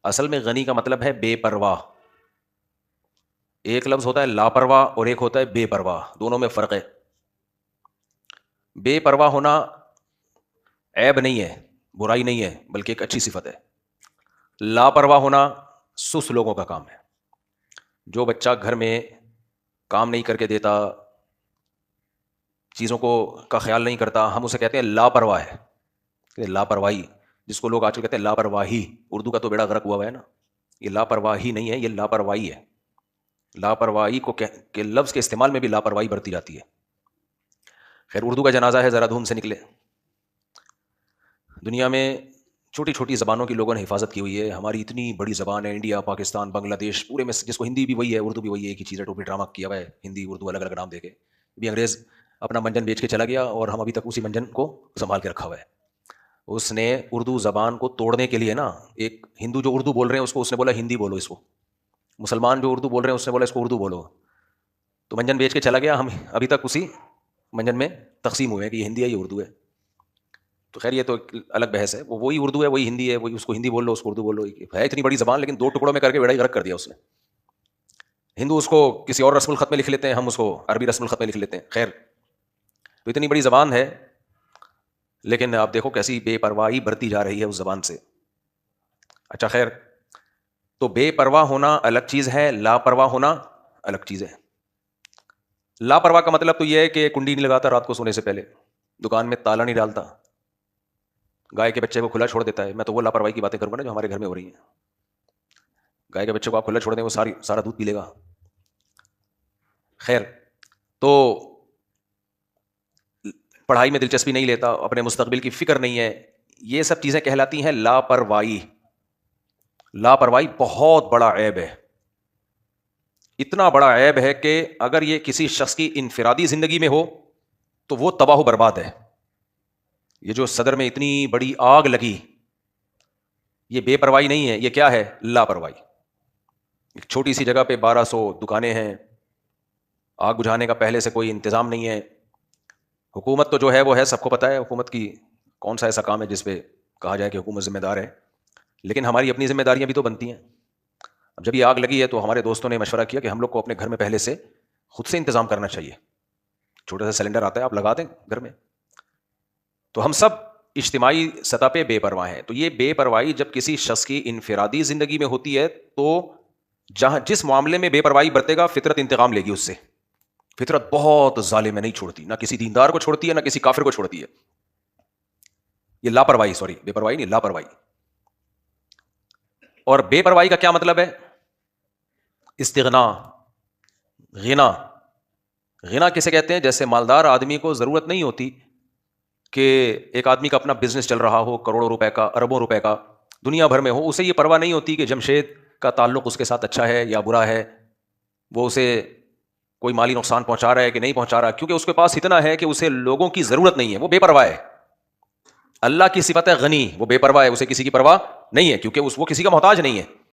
اصل میں غنی کا مطلب ہے بے پرواہ. ایک لفظ ہوتا ہے لاپرواہ اور ایک ہوتا ہے بے پرواہ، دونوں میں فرق ہے. بے پرواہ ہونا عیب نہیں ہے، برائی نہیں ہے، بلکہ ایک اچھی صفت ہے. لاپرواہ ہونا سست لوگوں کا کام ہے. جو بچہ گھر میں کام نہیں کر کے دیتا، چیزوں کو کا خیال نہیں کرتا، ہم اسے کہتے ہیں لاپرواہ ہے. لاپرواہی، جس کو لوگ آج کل کہتے ہیں لاپرواہی، اردو کا تو بیڑا غرق ہوا ہے نا. یہ لاپرواہی نہیں ہے، یہ لاپرواہی ہے. لاپرواہی کو کہ لفظ کے استعمال میں بھی لاپرواہی برتی جاتی ہے. خیر، اردو کا جنازہ ہے، ذرا دھوم سے نکلے. دنیا میں چھوٹی چھوٹی زبانوں کی لوگوں نے حفاظت کی ہوئی ہے. ہماری اتنی بڑی زبان ہے، انڈیا، پاکستان، بنگلہ دیش، پورے میں جس کو ہندی بھی وہی ہے، اردو بھی وہی ہے، ایک ہی چیز ہے. ٹوپی ڈرامہ کیا ہوا ہے، ہندی اردو الگ الگ نام دے کے. بھی انگریز اپنا منجن بیچ کے چلا گیا اور ہم ابھی تک اسی منجن کو سنبھال کے رکھا ہوا ہے. اس نے اردو زبان کو توڑنے کے لیے نا، ایک ہندو جو اردو بول رہے ہیں اس نے بولا ہندی بولو اس کو. مسلمان جو اردو بول رہے ہیں اس نے بولا اس کو اردو بولو. تو منجن بیچ کے چلا گیا، ہم ابھی تک اسی منجن میں تقسیم ہوئے ہیں کہ یہ ہندی ہے، یہ اردو ہے. تو خیر یہ تو الگ بحث ہے. وہ وہی اردو ہے، وہی ہندی ہے، وہی اس کو ہندی بول لو، اس کو اردو بول لو. ہے اتنی بڑی زبان، لیکن دو ٹکڑوں میں کر کے بیڑا ہی غرق کر دیا اس نے. ہندو اس کو کسی اور رسم الخط میں لکھ لیتے ہیں، ہم اس کو عربی رسم الخط میں لکھ لیتے ہیں. خیر، تو اتنی بڑی زبان ہے، لیکن آپ دیکھو کیسی بے پرواہی برتی جا رہی ہے اس زبان سے. اچھا خیر، تو بے پرواہ ہونا الگ چیز ہے، لاپرواہ ہونا الگ چیز ہے. لاپرواہ کا مطلب تو یہ ہے کہ کنڈی نہیں لگاتا رات کو سونے سے پہلے، دکان میں تالا نہیں ڈالتا، گائے کے بچے کو کھلا چھوڑ دیتا ہے. میں تو وہ لاپرواہی کی باتیں کروں گا نا جو ہمارے گھر میں ہو رہی ہیں. گائے کے بچے کو آپ کھلا چھوڑ دیں، وہ سارا دودھ پی لے گا. خیر، تو پڑھائی میں دلچسپی نہیں لیتا، اپنے مستقبل کی فکر نہیں ہے، یہ سب چیزیں کہلاتی ہیں لاپرواہی. لاپرواہی بہت بڑا عیب ہے. اتنا بڑا عیب ہے کہ اگر یہ کسی شخص کی انفرادی زندگی میں ہو تو وہ تباہ و برباد ہے. یہ جو صدر میں اتنی بڑی آگ لگی، یہ بے پرواہی نہیں ہے، یہ کیا ہے؟ لاپرواہی. ایک چھوٹی سی جگہ پہ 1200 دکانیں ہیں، آگ بجھانے کا پہلے سے کوئی انتظام نہیں ہے. حکومت تو جو ہے وہ ہے، سب کو پتہ ہے حکومت کی کون سا ایسا کام ہے جس پہ کہا جائے کہ حکومت ذمہ دار ہے. لیکن ہماری اپنی ذمہ داریاں بھی تو بنتی ہیں. اب جب یہ آگ لگی ہے تو ہمارے دوستوں نے مشورہ کیا کہ ہم لوگ کو اپنے گھر میں پہلے سے خود سے انتظام کرنا چاہیے. چھوٹا سا سلنڈر آتا ہے، آپ لگا دیں گھر میں. تو ہم سب اجتماعی سطح پہ بے پرواہ ہیں. تو یہ بے پرواہی جب کسی شخص کی انفرادی زندگی میں ہوتی ہے تو جس معاملے میں بے پرواہی برتے گا، فطرت انتقام لے گی اس سے. فطرت بہت ظالم ہے، نہیں چھوڑتی، نہ کسی دیندار کو چھوڑتی ہے، نہ کسی کافر کو چھوڑتی ہے. یہ لاپرواہی، سوری، بے پرواہی نہیں، لاپرواہی. اور بے پرواہی کا کیا مطلب ہے؟ استغنا، غنا. غنا کسے کہتے ہیں؟ جیسے مالدار آدمی کو ضرورت نہیں ہوتی کہ ایک آدمی کا اپنا بزنس چل رہا ہو، کروڑوں روپے کا، اربوں روپے کا، دنیا بھر میں ہو، اسے یہ پرواہ نہیں ہوتی کہ جمشید کا تعلق اس کے ساتھ اچھا ہے یا برا ہے، وہ اسے کوئی مالی نقصان پہنچا رہا ہے کہ نہیں پہنچا رہا، کیونکہ اس کے پاس اتنا ہے کہ اسے لوگوں کی ضرورت نہیں ہے، وہ بے پرواہ ہے. اللہ کی صفت ہے غنی، وہ بے پرواہ ہے، اسے کسی کی پرواہ نہیں ہے، کیونکہ وہ کسی کا محتاج نہیں ہے.